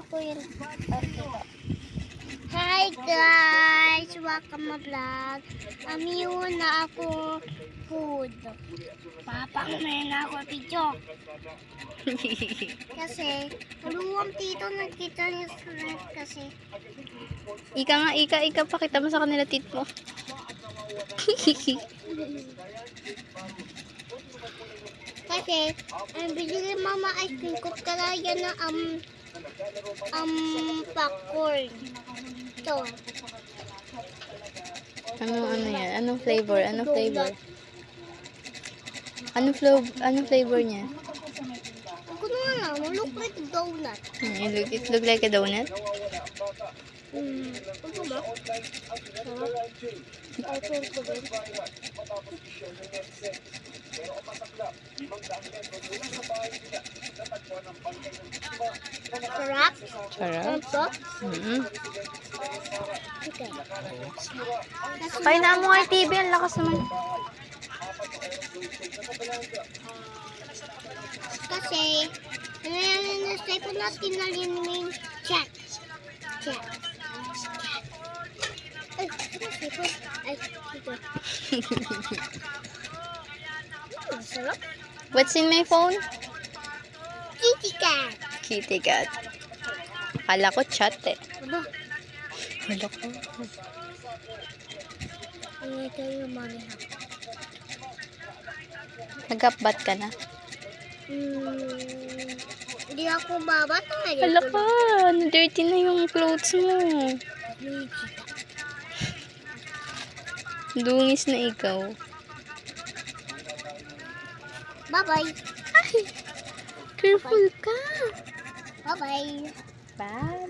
ko yun. Hi guys! Welcome my vlog. Amiyon na ako food. Papakamain na ako video. Kasi, maluwang tito nakita niyo sa live kasi. Ika nga, ika, pakita mo sa kanila tit mo. Kasi, binili mama ice cream ko kalaya na popcorn. Ito. Ano yan? Anong flavor? Anong flavor? Anong flavor niya? Ako na lang, look like donut. It look like a donut? Ito ba? Open ko din. Sarap? Sarap. Ito? Okay. Kaya na mo nga TV, ang lakas naman. Kasi, nangyayari ko natin na rin yung chat. Chat. Ay, ito. Ay, ito. Sarap. What's in my phone? Kitty cat. Kitty cat. Akala ko chat eh. Aba, Akala ko. ito yung money ha. Nag-upbat ka na? Hindi ako babata. Akala ka. Dirty na yung clothes mo. Dungis na ikaw. Bye-bye. Careful ka. Bye-bye. Bye.